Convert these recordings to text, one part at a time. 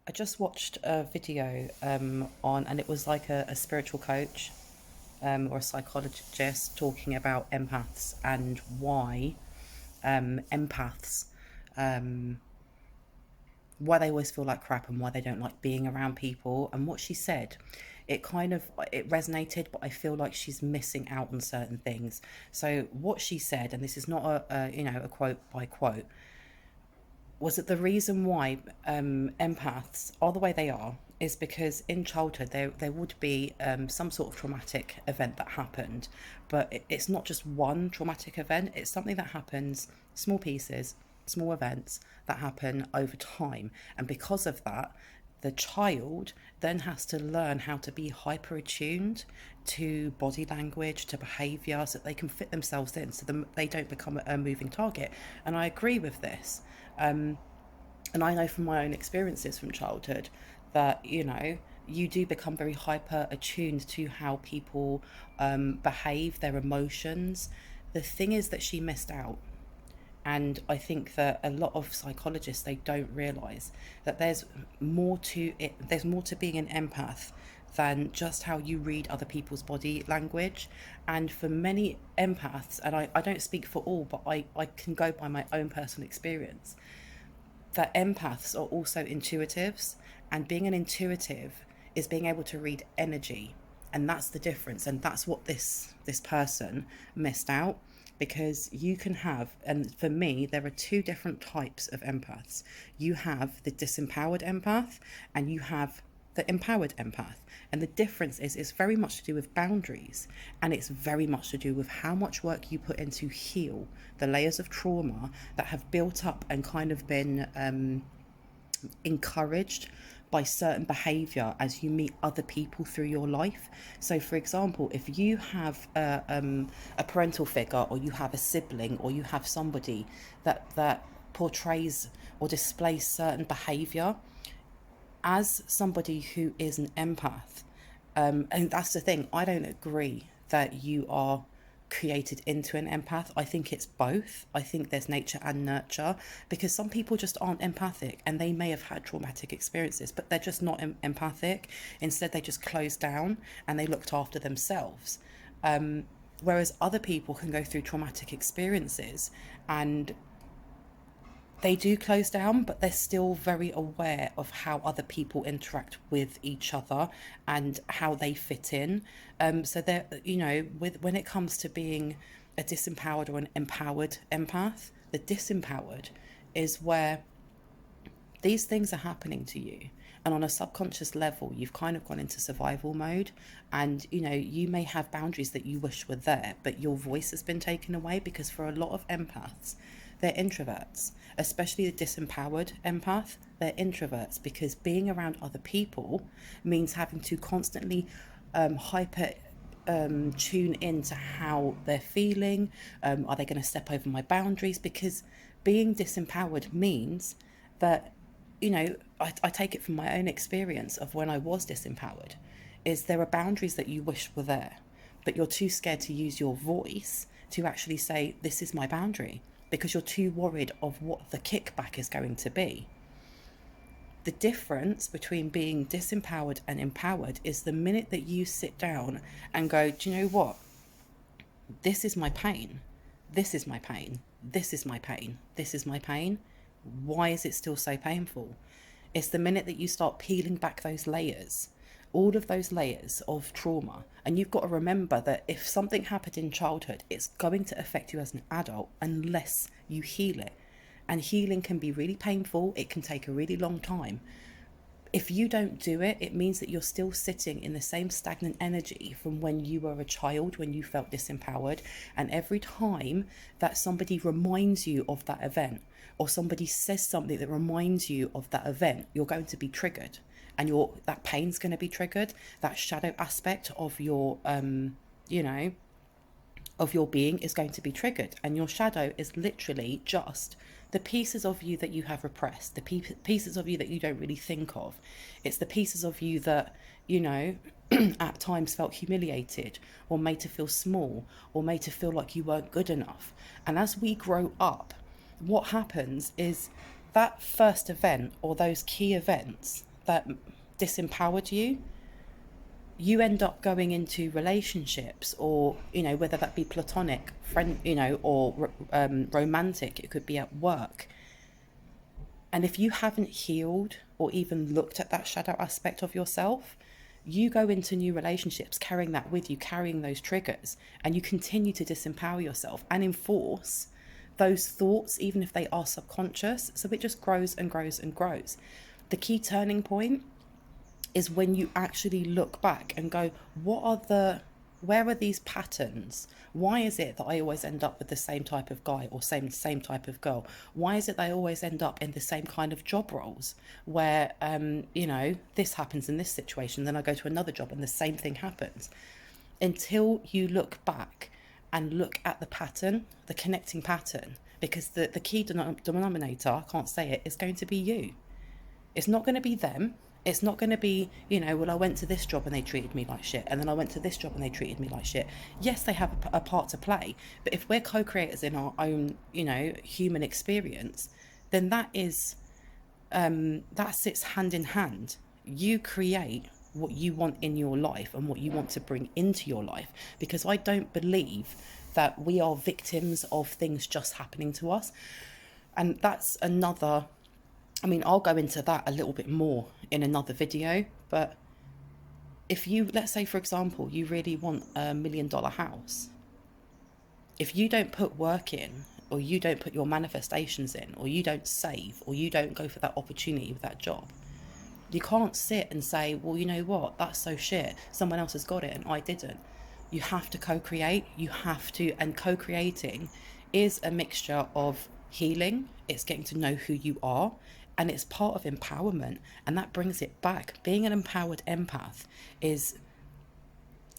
I just watched a video and it was like a spiritual coach or a psychologist talking about empaths and why empaths, why they always feel like crap and why they don't like being around people. And what she said, it resonated, but I feel like she's missing out on certain things. So what she said, and this is not a quote by quote, was that the reason why empaths are the way they are is because in childhood there would be some sort of traumatic event that happened, but it's not just one traumatic event, it's something that happens, small pieces, small events that happen over time. And because of that, the child then has to learn how to be hyper attuned to body language, to behaviour, so that they can fit themselves in, so they don't become a moving target. And I agree with this. And I know from my own experiences from childhood that, you do become very hyper attuned to how people behave, their emotions. The thing is that she missed out. And I think that a lot of psychologists, they don't realize that there's more to being an empath than just how you read other people's body language. And for many empaths, and I don't speak for all, but I can go by my own personal experience, that empaths are also intuitives, and being an intuitive is being able to read energy. And that's the difference, and that's what this person missed out. Because you can have, and for me there are two different types of empaths. You have the disempowered empath and you have the empowered empath. And the difference is it's very much to do with boundaries, and it's very much to do with how much work you put in to heal the layers of trauma that have built up and kind of been encouraged by certain behavior as you meet other people through your life. So for example, if you have a parental figure, or you have a sibling, or you have somebody that portrays or displays certain behavior, as somebody who is an empath, and that's the thing, I don't agree that you are created into an empath. I think it's both. I think there's nature and nurture, because some people just aren't empathic, and they may have had traumatic experiences, but they're just not empathic. Instead, they just closed down and they looked after themselves. Whereas other people can go through traumatic experiences and they do close down, but they're still very aware of how other people interact with each other and how they fit in. So they're, with when it comes to being a disempowered or an empowered empath, the disempowered is where these things are happening to you, and on a subconscious level you've kind of gone into survival mode, and you may have boundaries that you wish were there, but your voice has been taken away. Because for a lot of empaths, they're introverts, especially the disempowered empath. They're introverts because being around other people means having to constantly hyper tune into how they're feeling. Are they going to step over my boundaries? Because being disempowered means that, I take it from my own experience of when I was disempowered, is there are boundaries that you wish were there, but you're too scared to use your voice to actually say, this is my boundary, because you're too worried of what the kickback is going to be. The difference between being disempowered and empowered is the minute that you sit down and go, do you know what? This is my pain. This is my pain. This is my pain. This is my pain. Why is it still so painful? It's the minute that you start peeling back those layers, all of those layers of trauma. And you've got to remember that if something happened in childhood, it's going to affect you as an adult unless you heal it. And healing can be really painful. It can take a really long time. If you don't do it, it means that you're still sitting in the same stagnant energy from when you were a child, when you felt disempowered. And every time that somebody reminds you of that event, or somebody says something that reminds you of that event, you're going to be triggered, and that pain's going to be triggered. That shadow aspect of your of your being is going to be triggered. And your shadow is literally just the pieces of you that you have repressed, the pieces of you that you don't really think of. It's the pieces of you that, at times felt humiliated, or made to feel small, or made to feel like you weren't good enough. And as we grow up, what happens is that first event, or those key events that disempowered you, you end up going into relationships, or, you know, whether that be platonic, friend, you know, or romantic, it could be at work. And if you haven't healed or even looked at that shadow aspect of yourself, you go into new relationships carrying that with you, carrying those triggers, and you continue to disempower yourself and enforce those thoughts, even if they are subconscious. So it just grows and grows and grows. The key turning point is when you actually look back and go, where are these patterns? Why is it that I always end up with the same type of guy or same type of girl? Why is it they always end up in the same kind of job roles where, you know, this happens in this situation, then I go to another job and the same thing happens? Until you look back and look at the pattern, the connecting pattern, because the key denominator, I can't say it, is going to be you. It's not going to be them. It's not going to be, you know, well, I went to this job and they treated me like shit, and then I went to this job and they treated me like shit. Yes, they have a part to play, but if we're co-creators in our own, you know, human experience, then that sits hand in hand. You create what you want in your life and what you want to bring into your life, because I don't believe that we are victims of things just happening to us. And that's another, I mean, I'll go into that a little bit more in another video, but if you, let's say, for example, you really want $1 million house, if you don't put work in, or you don't put your manifestations in, or you don't save, or you don't go for that opportunity with that job, you can't sit and say, well, you know what, that's so shit, someone else has got it and I didn't. You have to co-create. You have to, and co-creating is a mixture of healing, it's getting to know who you are, and it's part of empowerment. And that brings it back. Being an empowered empath is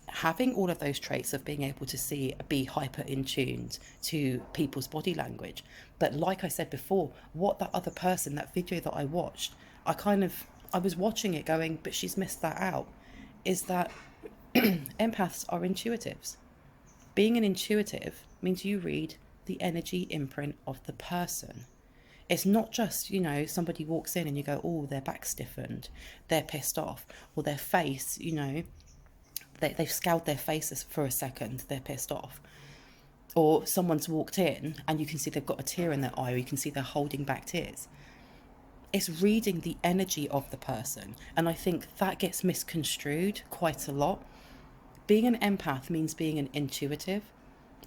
having all of those traits of being able to be hyper in tuned to people's body language. But like I said before, what that other person, that video that I watched, I was watching it going, but she's missed that out, is that empaths are intuitives. Being an intuitive means you read the energy imprint of the person. It's not just, you know, somebody walks in and you go, oh, their back's stiffened, they're pissed off, or their face, you know, they've scowled their faces for a second, they're pissed off. Or someone's walked in and you can see they've got a tear in their eye, or you can see they're holding back tears. It's reading the energy of the person. And I think that gets misconstrued quite a lot. Being an empath means being an intuitive.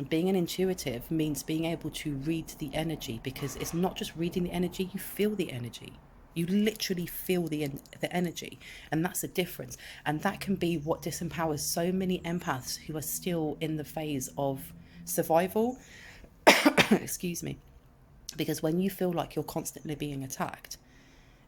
Being an intuitive means being able to read the energy, because it's not just reading the energy, you feel the energy. You literally feel the energy, and that's the difference. And that can be what disempowers so many empaths who are still in the phase of survival. Excuse me. Because when you feel like you're constantly being attacked,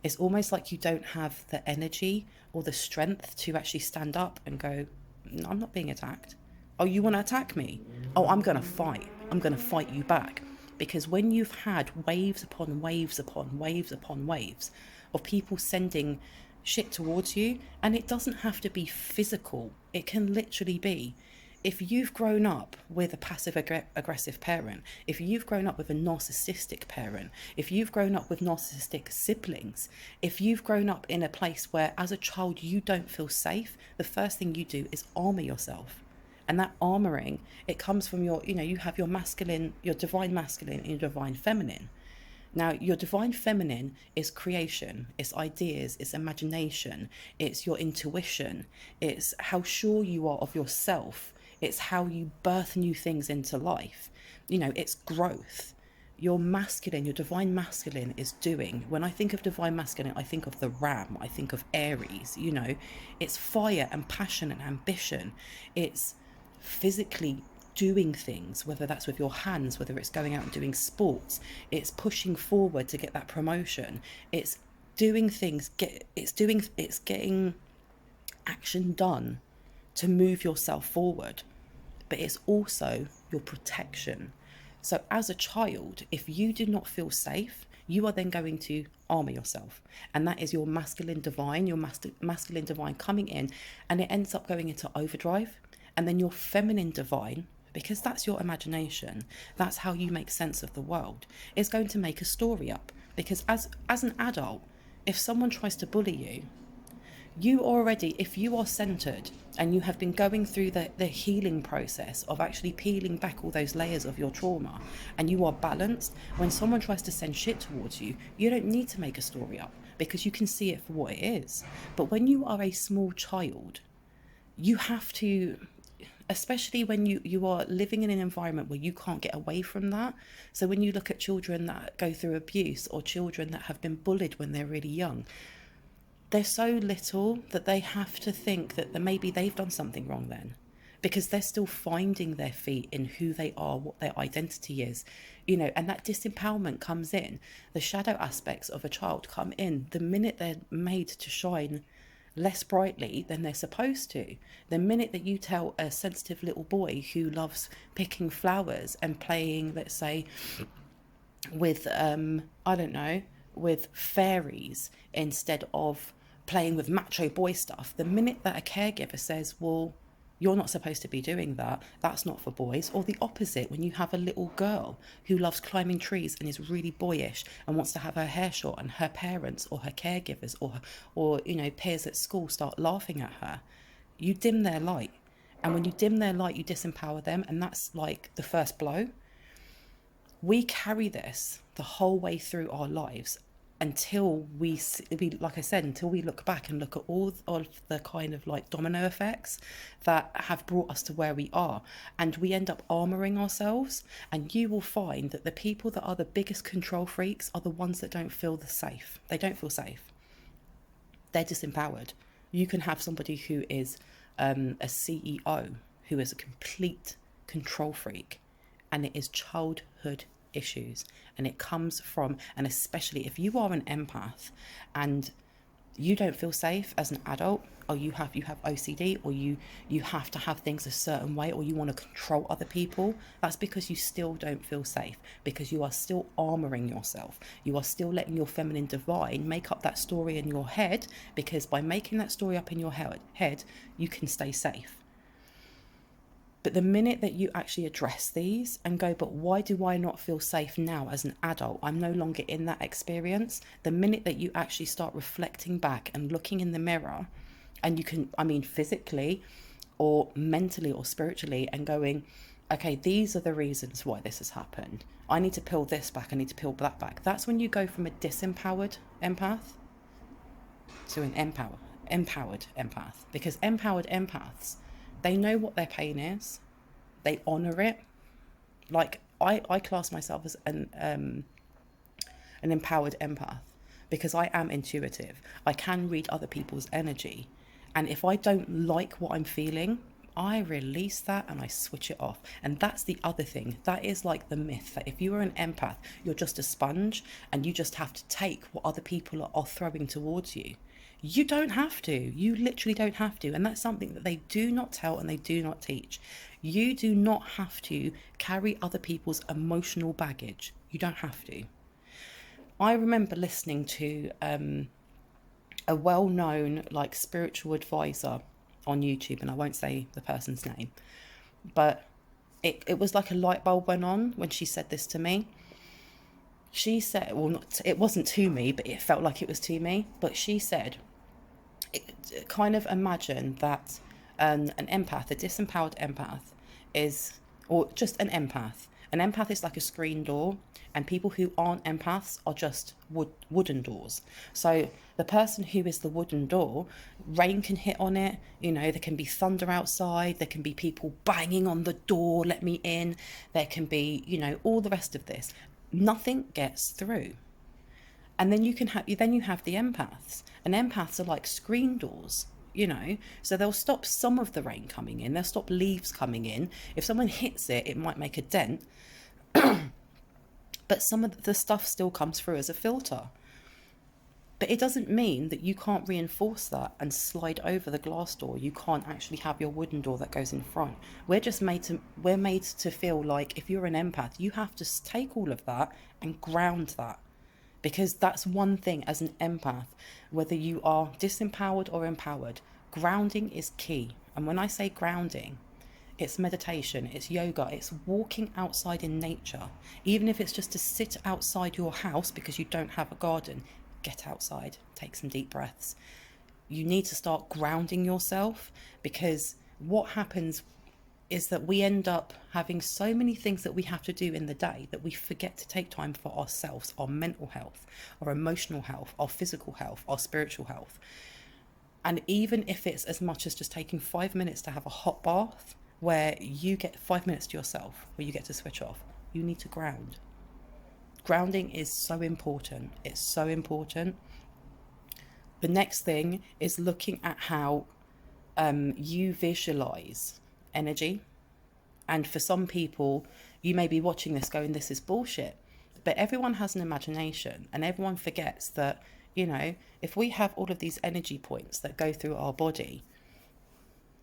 it's almost like you don't have the energy or the strength to actually stand up and go, no, I'm not being attacked. Oh, you want to attack me? Oh, I'm going to fight. I'm going to fight you back. Because when you've had waves upon waves upon waves upon waves of people sending shit towards you, and it doesn't have to be physical. It can literally be, if you've grown up with a passive aggressive parent, if you've grown up with a narcissistic parent, if you've grown up with narcissistic siblings, if you've grown up in a place where as a child you don't feel safe, the first thing you do is armor yourself. And that armoring, it comes from your, you know, you have your masculine, your divine masculine and your divine feminine. Now, your divine feminine is creation, it's ideas, it's imagination, it's your intuition, it's how sure you are of yourself, it's how you birth new things into life. You know, it's growth. Your masculine, your divine masculine is doing. When I think of divine masculine, I think of the ram, I think of Aries, you know, it's fire and passion and ambition. It's physically doing things, whether that's with your hands, whether it's going out and doing sports, it's pushing forward to get that promotion, it's doing things, it's getting action done to move yourself forward. But it's also your protection. So as a child, if you do not feel safe, you are then going to armor yourself, and that is your masculine divine, your masculine divine coming in, and it ends up going into overdrive. And then your feminine divine, because that's your imagination, that's how you make sense of the world, is going to make a story up. Because as an adult, If someone tries to bully you, you already, if you are centered and you have been going through the healing process of actually peeling back all those layers of your trauma, and you are balanced, when someone tries to send shit towards you, you don't need to make a story up because you can see it for what it is. But when you are a small child, you have to, especially when you are living in an environment where you can't get away from that. So when you look at children that go through abuse, or children that have been bullied when they're really young, they're so little that they have to think that maybe they've done something wrong then, because they're still finding their feet in who they are, what their identity is, and that disempowerment comes in. The shadow aspects of a child come in the minute they're made to shine less brightly than they're supposed to. The minute that you tell a sensitive little boy who loves picking flowers and playing, let's say, with I don't know, with fairies instead of playing with macho boy stuff, the minute that a caregiver says, well, you're not supposed to be doing that, that's not for boys. Or the opposite, when you have a little girl who loves climbing trees and is really boyish and wants to have her hair short, and her parents or her caregivers or peers at school start laughing at her, you dim their light. And when you dim their light, you disempower them, and that's like the first blow. We carry this the whole way through our lives until we, like I said, until we look back and look at all of the kind of like domino effects that have brought us to where we are, and we end up armoring ourselves. And you will find that the people that are the biggest control freaks are the ones that don't feel safe. They don't feel safe. They're disempowered. You can have somebody who is a CEO who is a complete control freak, and it is childhood issues, and it comes from, and especially if you are an empath and you don't feel safe as an adult, or you have OCD, or you have to have things a certain way, or you want to control other people, that's because you still don't feel safe, because you are still armoring yourself. You are still letting your feminine divine make up that story in your head, because by making that story up in your head, you can stay safe. But the minute that you actually address these and go, but why do I not feel safe now as an adult? I'm no longer in that experience. The minute that you actually start reflecting back and looking in the mirror, and you can, physically or mentally or spiritually, and going, okay, these are the reasons why this has happened. I need to peel this back. I need to peel that back. That's when you go from a disempowered empath to an empowered empath. Because empowered empaths, they know what their pain is. They honour it. Like I class myself as an empowered empath because I am intuitive. I can read other people's energy. And if I don't like what I'm feeling, I release that and I switch it off. And that's the other thing. That is like the myth that if you are an empath, you're just a sponge and you just have to take what other people are throwing towards you. You don't have to. You literally don't have to. And that's something that they do not tell and they do not teach. You do not have to carry other people's emotional baggage. You don't have to. I remember listening to a well-known like spiritual advisor on YouTube, and I won't say the person's name, but it was like a light bulb went on when she said this to me. She said, well, not, it wasn't to me, but it felt like it was to me. But she said, kind of imagine that an empath, a disempowered empath, is, or just an empath. An empath is like a screen door, and people who aren't empaths are just wooden doors. So the person who is the wooden door, rain can hit on it, there can be thunder outside, there can be people banging on the door, let me in, there can be, all the rest of this. Nothing gets through. And then you have the empaths. And empaths are like screen doors, so they'll stop some of the rain coming in, they'll stop leaves coming in. If someone hits it, it might make a dent, but some of the stuff still comes through as a filter. But it doesn't mean that you can't reinforce that and slide over the glass door. You can't actually have your wooden door that goes in front. We're made to feel like if you're an empath, you have to take all of that and ground that. Because that's one thing as an empath, whether you are disempowered or empowered, grounding is key. And when I say grounding, it's meditation, it's yoga, it's walking outside in nature. Even if it's just to sit outside your house because you don't have a garden, get outside, take some deep breaths. You need to start grounding yourself, because what happens is that we end up having so many things that we have to do in the day that we forget to take time for ourselves, our mental health, our emotional health, our physical health, our spiritual health. And even if it's as much as just taking 5 minutes to have a hot bath, where you get 5 minutes to yourself, where you get to switch off, you need to ground. Grounding is so important. It's so important. The next thing is looking at how you visualize energy. And for some people, you may be watching this going, this is bullshit. But everyone has an imagination, and everyone forgets that, you know, if we have all of these energy points that go through our body,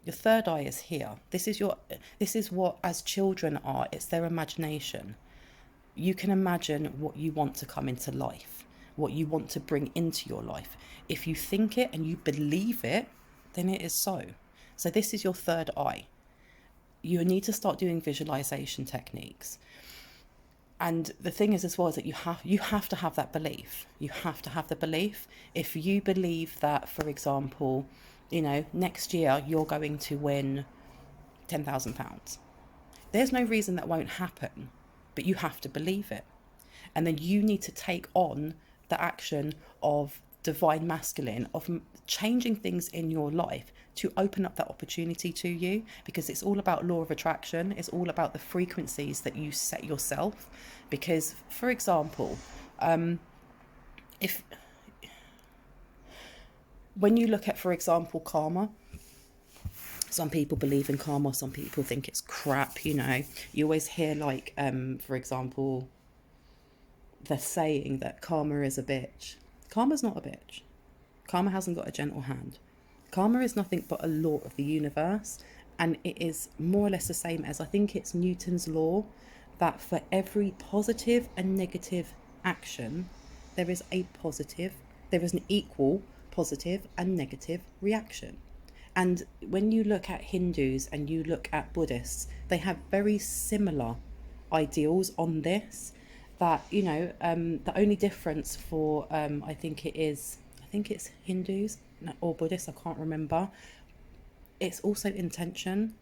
your third eye is here. This is what as children are. It's their imagination. You can imagine what you want to come into life, what you want to bring into your life. If you think it and you believe it, then it is so. So this is your third eye. You need to start doing visualization techniques. And the thing is as well is that you have to have that belief. You have to have the belief. If you believe that, for example, you know, next year you're going to win £10,000, there's no reason that won't happen, but you have to believe it. And then you need to take on the action of divine masculine, of changing things in your life to open up that opportunity to you, because it's all about law of attraction. It's all about the frequencies that you set yourself. Because, for example, if when you look at, for example, karma, some people believe in karma, some people think it's crap, you know. You always hear, like, for example, the saying that karma is a bitch. Karma's not a bitch. Karma hasn't got a gentle hand. Karma is nothing but a law of the universe, and it is more or less the same as, I think it's Newton's law, that for every positive and negative action, there is an equal positive and negative reaction. And when you look at Hindus and you look at Buddhists, they have very similar ideals on this. That, you know, the only difference for I think it's Hindus or Buddhists, I can't remember, it's also intention.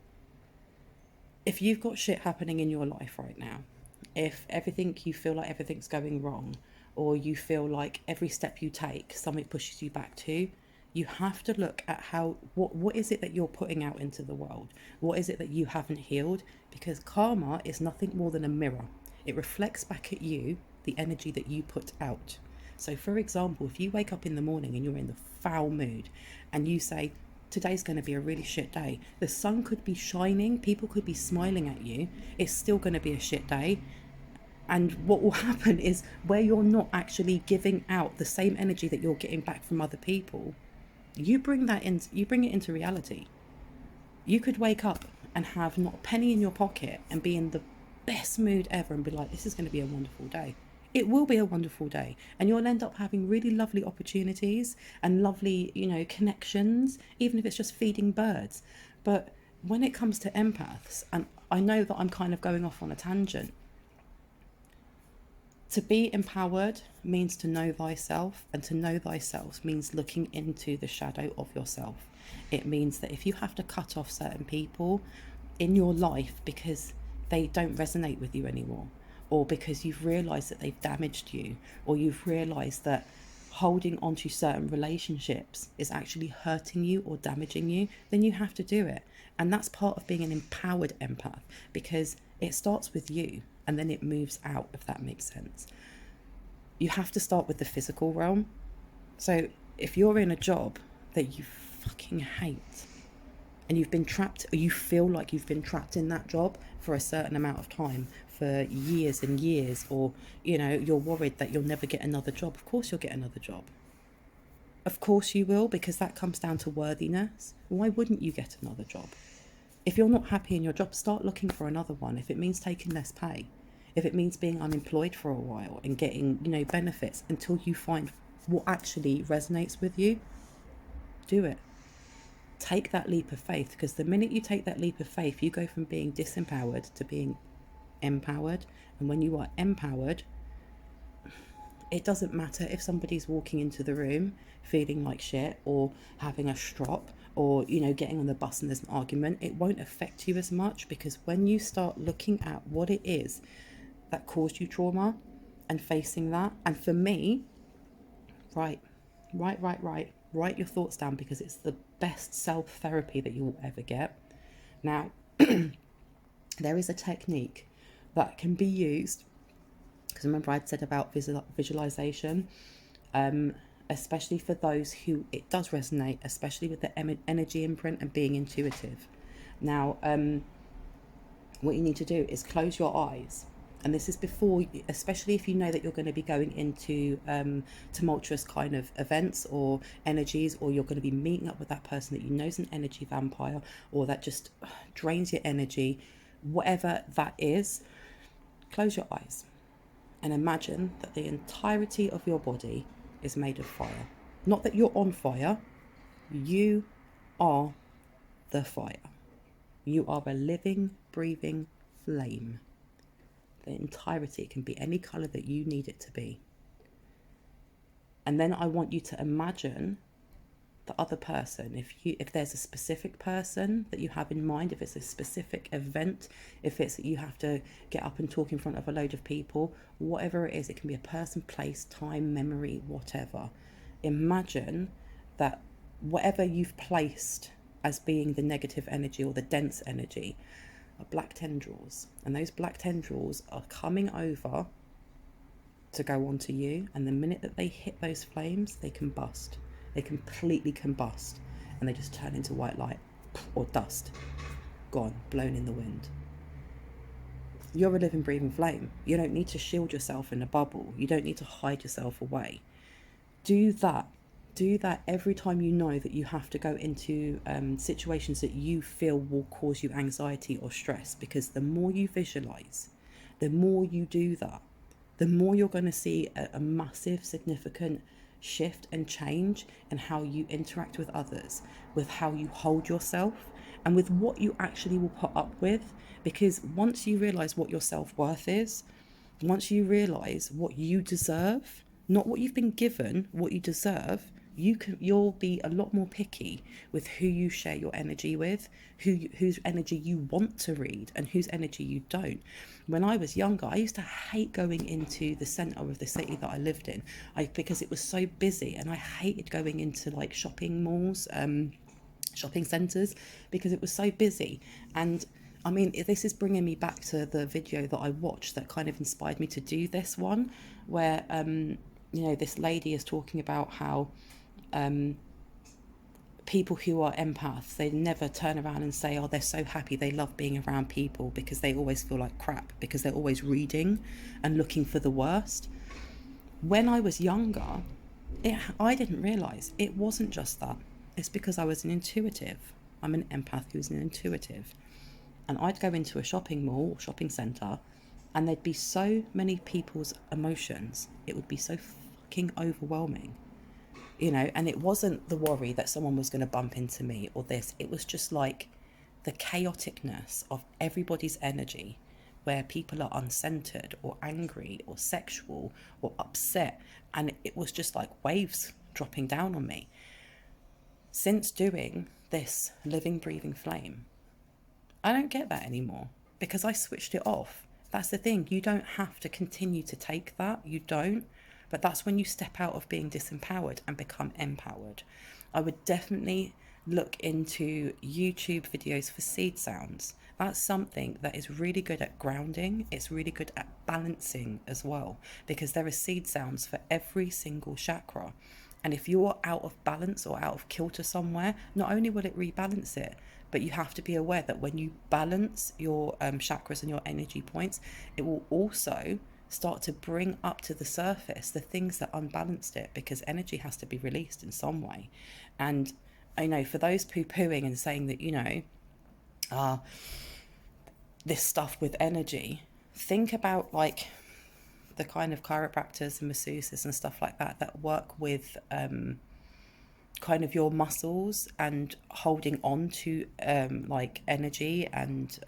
If you've got shit happening in your life right now, if you feel like everything's going wrong, or you feel like every step you take something pushes you back to, you have to look at what is it that you're putting out into the world? What is it that you haven't healed? Because karma is nothing more than a mirror. It reflects back at you the energy that you put out. So, for example, if you wake up in the morning and you're in the foul mood and you say, today's going to be a really shit day, the sun could be shining, people could be smiling at you, it's still going to be a shit day. And what will happen is, where you're not actually giving out the same energy that you're getting back from other people, you bring it into reality. You could wake up and have not a penny in your pocket and be in the best mood ever and be like, this is going to be a wonderful day. It will be a wonderful day, and you'll end up having really lovely opportunities and lovely, you know, connections, even if it's just feeding birds. But when it comes to empaths, and I know that I'm kind of going off on a tangent, to be empowered means to know thyself, and to know thyself means looking into the shadow of yourself. It means that if you have to cut off certain people in your life because they don't resonate with you anymore, or because you've realised that they've damaged you, or you've realised that holding on to certain relationships is actually hurting you or damaging you, then you have to do it. And that's part of being an empowered empath, because it starts with you and then it moves out, if that makes sense. You have to start with the physical realm. So if you're in a job that you fucking hate, and you've been trapped, or you feel like you've been trapped in that job for a certain amount of time, for years and years, or, you know, you're worried that you'll never get another job, of course you'll get another job. Of course you will, because that comes down to worthiness. Why wouldn't you get another job? If you're not happy in your job, start looking for another one. If it means taking less pay, if it means being unemployed for a while and getting, you know, benefits until you find what actually resonates with you, do it. Take that leap of faith, because the minute you take that leap of faith, you go from being disempowered to being empowered. And when you are empowered, It doesn't matter if somebody's walking into the room feeling like shit, or having a strop, or, you know, getting on the bus and there's an argument. It won't affect you as much, because when you start looking at what it is that caused you trauma and facing that, and for me, write your thoughts down, because it's the best self therapy that you will ever get. Now, there is a technique that can be used, because remember I'd said about visualization, especially for those who it does resonate, especially with the energy imprint and being intuitive. Now, what you need to do is close your eyes. And this is before, especially if you know that you're going to be going into tumultuous kind of events or energies, or you're going to be meeting up with that person that you know is an energy vampire, or that just drains your energy, whatever that is. Close your eyes and imagine that the entirety of your body is made of fire. Not that you're on fire, you are the fire. You are a living, breathing flame. The entirety, it can be any colour that you need it to be. And then I want you to imagine the other person. If there's a specific person that you have in mind, if it's a specific event, if it's that you have to get up and talk in front of a load of people, whatever it is, it can be a person, place, time, memory, whatever. Imagine that whatever you've placed as being the negative energy or the dense energy are black tendrils, and those black tendrils are coming over to go onto you, and the minute that they hit those flames, they combust. They completely combust, and they just turn into white light or dust, gone, blown in the wind. You're a living, breathing flame. You don't need to shield yourself in a bubble. You don't need to hide yourself away. Do that every time you know that you have to go into situations that you feel will cause you anxiety or stress, because the more you visualize, the more you do that, the more you're going to see a massive, significant shift and change in how you interact with others, with how you hold yourself, and with what you actually will put up with. Because once you realize what your self-worth is, once you realize what you deserve, not what you've been given, what you deserve, you'll be a lot more picky with who you share your energy with, whose energy you want to read and whose energy you don't. When I was younger, I used to hate going into the centre of the city that I lived in, because it was so busy, and I hated going into like shopping malls, shopping centres, because it was so busy. And I mean, this is bringing me back to the video that I watched that kind of inspired me to do this one, where you know, this lady is talking about how people who are empaths, they never turn around and say, oh, they're so happy, they love being around people, because they always feel like crap, because they're always reading and looking for the worst. When I was younger, I didn't realise it wasn't just that. It's because I was an intuitive. I'm an empath who's an intuitive. And I'd go into a shopping mall or shopping centre, and there'd be so many people's emotions. It would be so fucking overwhelming. You know, and it wasn't the worry that someone was going to bump into me or this. It was just like the chaoticness of everybody's energy, where people are uncentered or angry or sexual or upset. And it was just like waves dropping down on me. Since doing this living, breathing flame, I don't get that anymore, because I switched it off. That's the thing. You don't have to continue to take that. You don't. But that's when you step out of being disempowered and become empowered. I would definitely look into YouTube videos for seed sounds. That's something that is really good at grounding. It's really good at balancing as well, because there are seed sounds for every single chakra. And if you're out of balance or out of kilter somewhere, not only will it rebalance it, but you have to be aware that when you balance your chakras and your energy points, it will also start to bring up to the surface the things that unbalanced it, because energy has to be released in some way. And I know for those poo-pooing and saying that, you know, this stuff with energy, think about like the kind of chiropractors and masseuses and stuff like that work with kind of your muscles and holding on to like energy and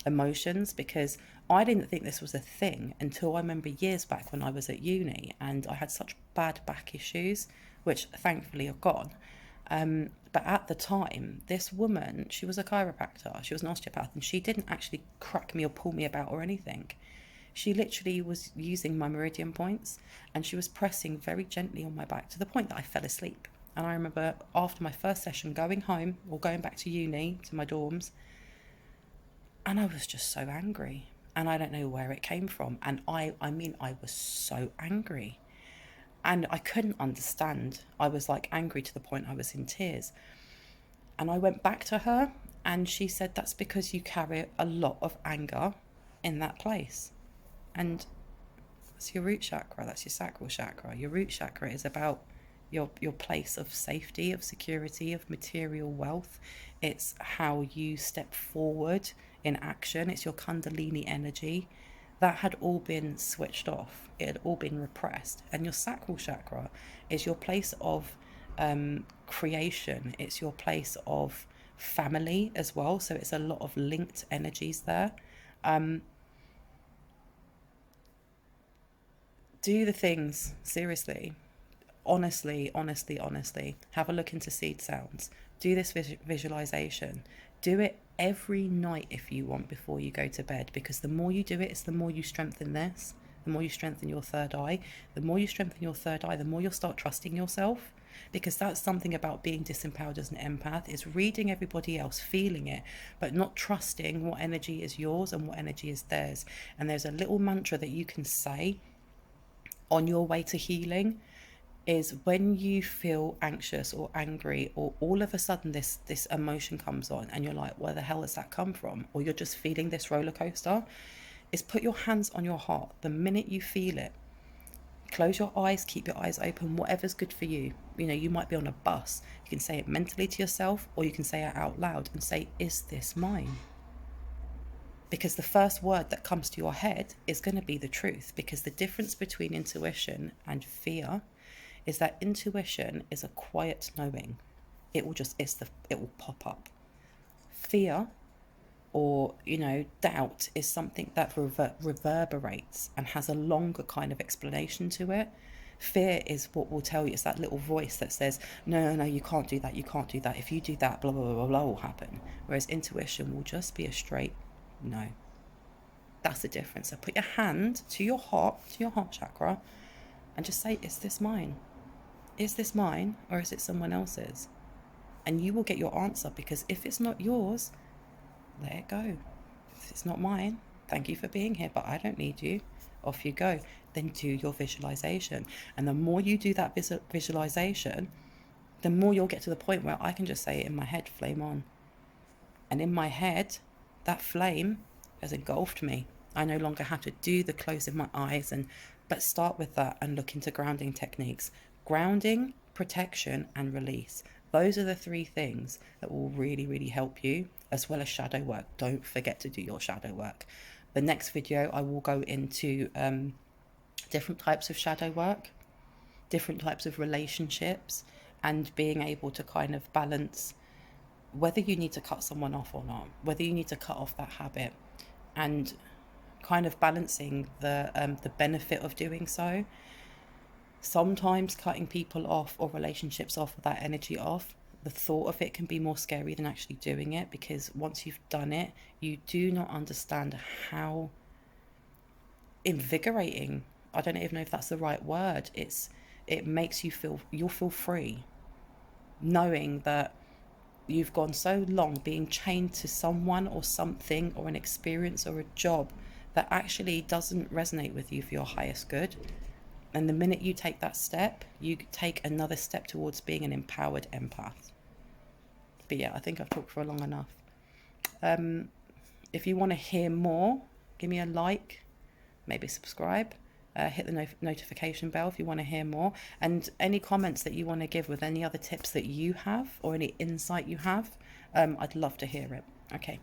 emotions, because I didn't think this was a thing until I remember years back when I was at uni and I had such bad back issues, which thankfully are gone. But at the time, this woman, she was a chiropractor, she was an osteopath, and she didn't actually crack me or pull me about or anything. She literally was using my meridian points and she was pressing very gently on my back to the point that I fell asleep. And I remember after my first session going home or going back to uni, to my dorms, and I was just so angry. And I don't know where it came from. And I was so angry. And I couldn't understand. I was like angry to the point I was in tears. And I went back to her and she said, that's because you carry a lot of anger in that place. And that's your root chakra, that's your sacral chakra. Your root chakra is about your place of safety, of security, of material wealth. It's how you step forward in action. It's your kundalini energy. That had all been switched off. It had all been repressed. And your sacral chakra is your place of creation. It's your place of family as well. So it's a lot of linked energies there. Do the things, seriously, honestly, have a look into seed sounds. Do this visualization. Do it every night if you want before you go to bed, because the more you do it, it's the more you strengthen this, the more you strengthen your third eye. The more you strengthen your third eye, the more you'll start trusting yourself, because that's something about being disempowered as an empath, is reading everybody else, feeling it, but not trusting what energy is yours and what energy is theirs. And there's a little mantra that you can say on your way to healing, is when you feel anxious or angry, or all of a sudden this emotion comes on and you're like, where the hell has that come from? Or you're just feeling this roller coaster, is put your hands on your heart. The minute you feel it, close your eyes, keep your eyes open, whatever's good for you. You know, you might be on a bus. You can say it mentally to yourself, or you can say it out loud and say, is this mine? Because the first word that comes to your head is going to be the truth. Because the difference between intuition and fear is that intuition is a quiet knowing. It will pop up. Fear, or doubt, is something that reverberates and has a longer kind of explanation to it. Fear is what will tell you, it's that little voice that says, no, you can't do that, if you do that, blah blah blah blah will happen. Whereas intuition will just be a straight no. That's the difference. So put your hand to your heart chakra, and just say, is this mine? Is this mine, or is it someone else's? And you will get your answer, because if it's not yours, let it go. If it's not mine, thank you for being here, but I don't need you. Off you go. Then do your visualization. And the more you do that visualization, the more you'll get to the point where I can just say it in my head, flame on. And in my head, that flame has engulfed me. I no longer have to do the closing my eyes, but start with that and look into grounding techniques. Grounding, protection, and release. Those are the three things that will really, really help you, as well as shadow work. Don't forget to do your shadow work. The next video, I will go into different types of shadow work, different types of relationships, and being able to kind of balance whether you need to cut someone off or not, whether you need to cut off that habit, and kind of balancing the benefit of doing so. Sometimes cutting people off or relationships off, or that energy off, the thought of it can be more scary than actually doing it, because once you've done it, you do not understand how invigorating, I don't even know if that's the right word, it makes you'll feel free, knowing that you've gone so long being chained to someone or something or an experience or a job that actually doesn't resonate with you for your highest good. And the minute you take that step, you take another step towards being an empowered empath. But yeah, I think I've talked for long enough. If you want to hear more, give me a like, maybe subscribe. Hit the notification bell if you want to hear more. And any comments that you want to give with any other tips that you have, or any insight you have, I'd love to hear it. Okay.